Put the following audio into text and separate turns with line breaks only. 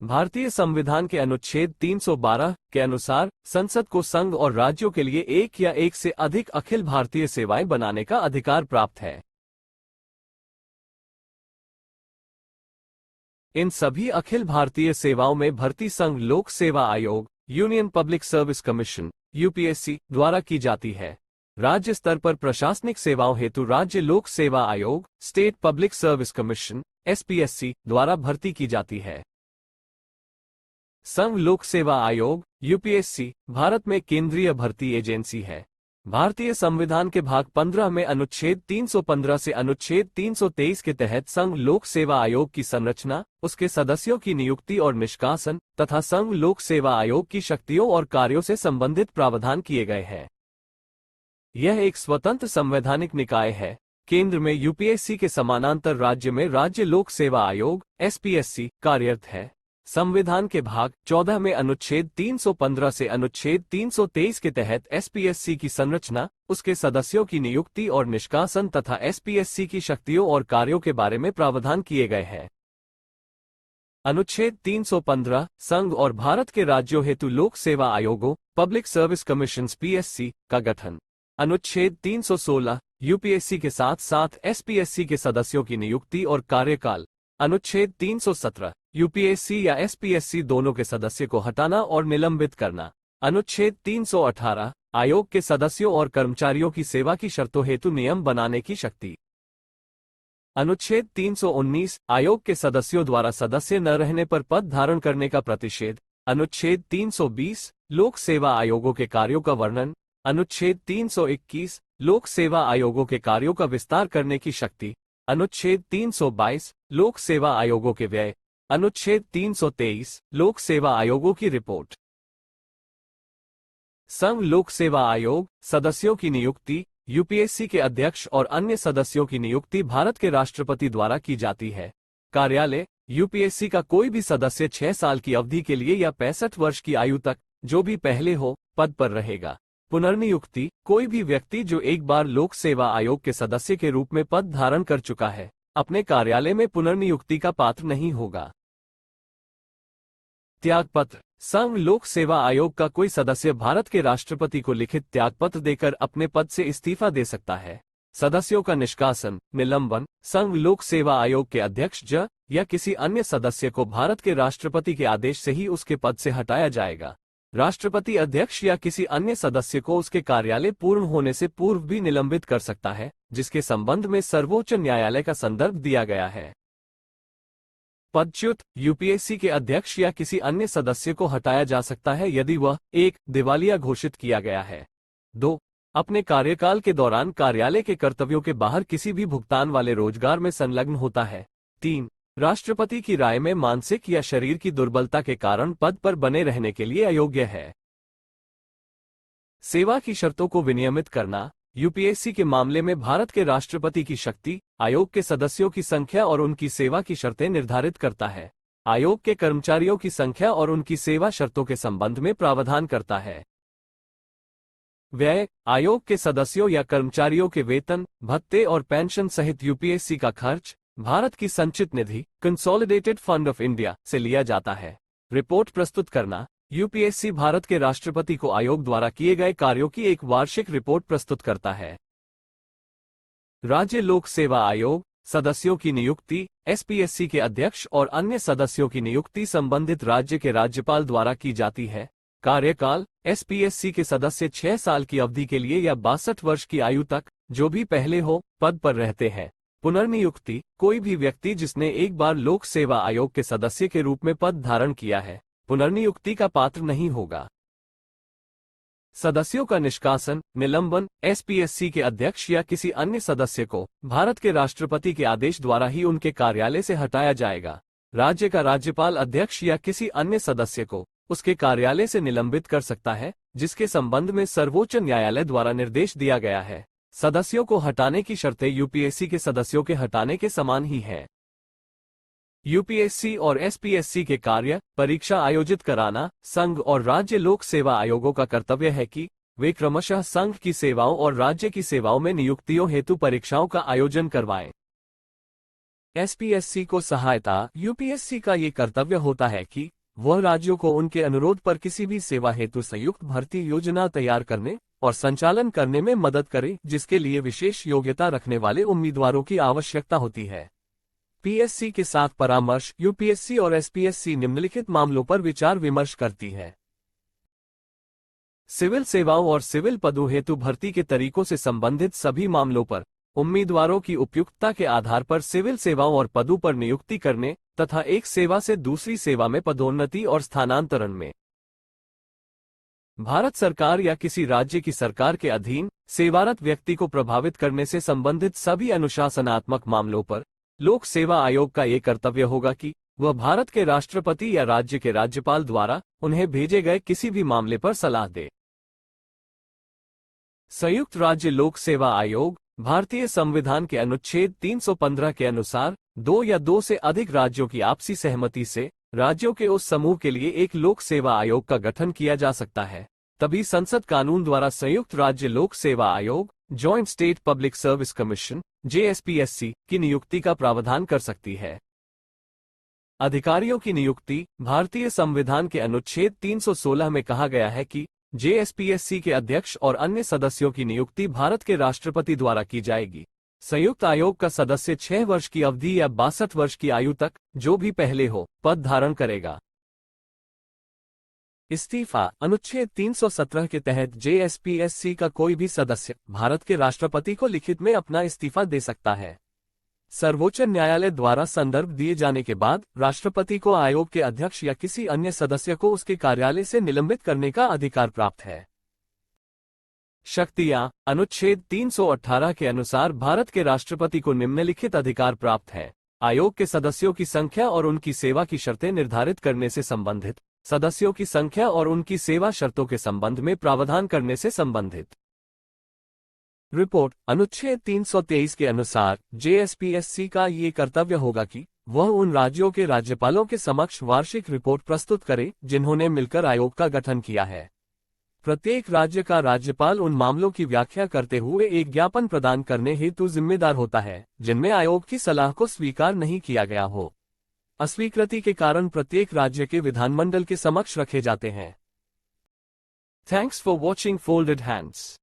भारतीय संविधान के अनुच्छेद 312 के अनुसार संसद को संघ और राज्यों के लिए एक या एक से अधिक अखिल भारतीय सेवाएं बनाने का अधिकार प्राप्त है। इन सभी अखिल भारतीय सेवाओं में भर्ती संघ लोक सेवा आयोग, union public service commission, UPSC द्वारा की जाती है। राज्य स्तर पर प्रशासनिक सेवाओं हेतु राज्य लोक सेवा आयोग, state public service commission, SPSC द्वारा भर्ती की जाती है। संघ लोक सेवा आयोग, यूपीएससी, भारत में केंद्रीय भर्ती एजेंसी है। भारतीय संविधान के भाग 15 में अनुच्छेद 315 से अनुच्छेद 323 के तहत संघ लोक सेवा आयोग की संरचना, उसके सदस्यों की नियुक्ति और निष्कासन तथा संघ लोक सेवा आयोग की शक्तियों और कार्यों से संबंधित प्रावधान किए गए हैं। यह एक स्वतंत्र संवैधानिक निकाय है। केंद्र में यूपीएससी के समानांतर राज्य में राज्य लोक सेवा आयोग, एसपीएससी, कार्यरत है। संविधान के भाग 14 में अनुच्छेद 315 से अनुच्छेद 323 के तहत एसपीएससी की संरचना, उसके सदस्यों की नियुक्ति और निष्कासन तथा एसपीएससी की शक्तियों और कार्यों के बारे में प्रावधान किए गए हैं। अनुच्छेद 315 संघ और भारत के राज्यों हेतु लोक सेवा आयोगों, पब्लिक सर्विस कमीशंस पीएससी का गठन। अनुच्छेद 316 यूपीएससी के साथ साथ एसपीएससी के सदस्यों की नियुक्ति और कार्यकाल। अनुच्छेद 317 यूपीएससी या एसपीएससी दोनों के सदस्य को हटाना और निलंबित करना। अनुच्छेद 318 आयोग के सदस्यों और कर्मचारियों की सेवा की शर्तों हेतु नियम बनाने की शक्ति। अनुच्छेद 319 आयोग के सदस्यों द्वारा सदस्य न रहने पर पद धारण करने का प्रतिषेध। अनुच्छेद 320 लोक सेवा आयोगों के कार्यों का वर्णन। अनुच्छेद 321 लोक सेवा आयोगों के कार्यों का विस्तार करने की शक्ति। अनुच्छेद 322 लोक सेवा आयोगों के व्यय। अनुच्छेद 323 लोक सेवा आयोगों की रिपोर्ट। संघ लोक सेवा आयोग सदस्यों की नियुक्ति। यूपीएससी के अध्यक्ष और अन्य सदस्यों की नियुक्ति भारत के राष्ट्रपति द्वारा की जाती है। कार्यालय यूपीएससी का कोई भी सदस्य 6 साल की अवधि के लिए या 65 वर्ष की आयु तक, जो भी पहले हो, पद पर रहेगा। पुनर्नियुक्ति कोई भी व्यक्ति जो एक बार लोक सेवा आयोग के सदस्य के रूप में पद धारण कर चुका है, अपने कार्यालय में पुनर्नियुक्ति का पात्र नहीं होगा। त्यागपत्र संघ लोक सेवा आयोग का कोई सदस्य भारत के राष्ट्रपति को लिखित त्यागपत्र देकर अपने पद से इस्तीफा दे सकता है। सदस्यों का निष्कासन, निलंबन संघ लोक सेवा आयोग के अध्यक्ष या किसी अन्य सदस्य को भारत के राष्ट्रपति के आदेश से ही उसके पद से हटाया जाएगा। राष्ट्रपति अध्यक्ष या किसी अन्य सदस्य को उसके कार्यालय पूर्ण होने से पूर्व भी निलंबित कर सकता है, जिसके संबंध में सर्वोच्च न्यायालय का संदर्भ दिया गया है। पदच्युत यूपीएससी के अध्यक्ष या किसी अन्य सदस्य को हटाया जा सकता है यदि वह 1. दिवालिया घोषित किया गया है। 2. अपने कार्यकाल के दौरान कार्यालय के कर्तव्यों के बाहर किसी भी भुगतान वाले रोजगार में संलग्न होता है। 3. राष्ट्रपति की राय में मानसिक या शरीर की दुर्बलता के कारण पद पर बने रहने के लिए अयोग्य है। सेवा की शर्तों को विनियमित करना यूपीएससी के मामले में भारत के राष्ट्रपति की शक्ति आयोग के सदस्यों की संख्या और उनकी सेवा की शर्तें निर्धारित करता है। आयोग के कर्मचारियों की संख्या और उनकी सेवा शर्तों के संबंध में प्रावधान करता है। व्यय आयोग के सदस्यों या कर्मचारियों के वेतन, भत्ते और पेंशन सहित यूपीएससी का खर्च भारत की संचित निधि कंसोलिडेटेड फंड ऑफ इंडिया से लिया जाता है। रिपोर्ट प्रस्तुत करना यूपीएससी भारत के राष्ट्रपति को आयोग द्वारा किए गए कार्यों की एक वार्षिक रिपोर्ट प्रस्तुत करता है। राज्य लोक सेवा आयोग सदस्यों की नियुक्ति एसपीएससी के अध्यक्ष और अन्य सदस्यों की नियुक्ति संबंधित राज्य के राज्यपाल द्वारा की जाती है। कार्यकाल एसपीएससी के सदस्य 6 साल की अवधि के लिए या 62 वर्ष की आयु तक, जो भी पहले हो, पद पर रहते हैं। पुनर्नियुक्ति कोई भी व्यक्ति जिसने एक बार लोक सेवा आयोग के सदस्य के रूप में पद धारण किया है, पुनर्नियुक्ति का पात्र नहीं होगा। सदस्यों का निष्कासन, निलंबन एसपीएससी के अध्यक्ष या किसी अन्य सदस्य को भारत के राष्ट्रपति के आदेश द्वारा ही उनके कार्यालय से हटाया जाएगा। राज्य का राज्यपाल अध्यक्ष या किसी अन्य सदस्य को उसके कार्यालय से निलंबित कर सकता है, जिसके संबंध में सर्वोच्च न्यायालय द्वारा निर्देश दिया गया है। सदस्यों को हटाने की शर्तें यूपीएससी के सदस्यों के हटाने के समान ही हैं। यूपीएससी और एसपीएससी के कार्य परीक्षा आयोजित कराना संघ और राज्य लोक सेवा आयोगों का कर्तव्य है कि वे क्रमशः संघ की सेवाओं और राज्य की सेवाओं में नियुक्तियों हेतु परीक्षाओं का आयोजन करवाएं। एसपीएससी को सहायता। यूपीएससी का ये कर्तव्य होता है कि वह राज्यों को उनके अनुरोध पर किसी भी सेवा हेतु संयुक्त भर्ती योजना तैयार करने और संचालन करने में मदद करे, जिसके लिए विशेष योग्यता रखने वाले उम्मीदवारों की आवश्यकता होती है। पीएससी के साथ परामर्श। यूपीएससी और एसपीएससी निम्नलिखित मामलों पर विचार विमर्श करती है। सिविल सेवाओं और सिविल पदों हेतु भर्ती के तरीकों से संबंधित सभी मामलों पर उम्मीदवारों की उपयुक्तता के आधार पर सिविल सेवाओं और पदों पर नियुक्ति करने तथा एक सेवा से दूसरी सेवा में पदोन्नति और स्थानांतरण में भारत सरकार या किसी राज्य की सरकार के अधीन सेवारत व्यक्ति को प्रभावित करने से संबंधित सभी अनुशासनात्मक मामलों पर लोक सेवा आयोग का ये कर्तव्य होगा कि वह भारत के राष्ट्रपति या राज्य के राज्यपाल द्वारा उन्हें भेजे गए किसी भी मामले पर सलाह दे। संयुक्त राज्य लोक सेवा आयोग भारतीय संविधान के अनुच्छेद 315 के अनुसार 2 या 2 से अधिक राज्यों की आपसी सहमति से राज्यों के उस समूह के लिए एक लोक सेवा आयोग का गठन किया जा सकता है। तभी संसद कानून द्वारा संयुक्त राज्य लोक सेवा आयोग joint state public service commission JSPSC की नियुक्ति का प्रावधान कर सकती है। अधिकारियों की नियुक्ति। भारतीय संविधान के अनुच्छेद 316 में कहा गया है कि जेएसपीएससी के अध्यक्ष और अन्य सदस्यों की नियुक्ति भारत के राष्ट्रपति द्वारा की जाएगी। संयुक्त आयोग का सदस्य 6 वर्ष की अवधि या 62 वर्ष की आयु तक, जो भी पहले हो, पद धारण करेगा। इस्तीफा। अनुच्छेद 317 के तहत जेएसपीएससी का कोई भी सदस्य भारत के राष्ट्रपति को लिखित में अपना इस्तीफा दे सकता है। सर्वोच्च न्यायालय द्वारा संदर्भ दिए जाने के बाद राष्ट्रपति को आयोग के अध्यक्ष या किसी अन्य सदस्य को उसके कार्यालय से निलंबित करने का अधिकार प्राप्त है। शक्तियां। अनुच्छेद 318 के अनुसार भारत के राष्ट्रपति को निम्नलिखित अधिकार प्राप्त है। आयोग के सदस्यों की संख्या और उनकी सेवा की शर्तें निर्धारित करने से संबंधित, सदस्यों की संख्या और उनकी सेवा शर्तों के संबंध में प्रावधान करने से संबंधित। रिपोर्ट। अनुच्छेद 323 के अनुसार जेएसपीएससी का ये कर्तव्य होगा कि वह उन राज्यों के राज्यपालों के समक्ष वार्षिक रिपोर्ट प्रस्तुत करे जिन्होंने मिलकर आयोग का गठन किया है। प्रत्येक राज्य का राज्यपाल उन मामलों की व्याख्या करते हुए एक ज्ञापन प्रदान करने हेतु जिम्मेदार होता है जिनमें आयोग की सलाह को स्वीकार नहीं किया गया हो। अस्वीकृति के कारण प्रत्येक राज्य के विधानमंडल के समक्ष रखे जाते हैं। Thanks for watching folded hands.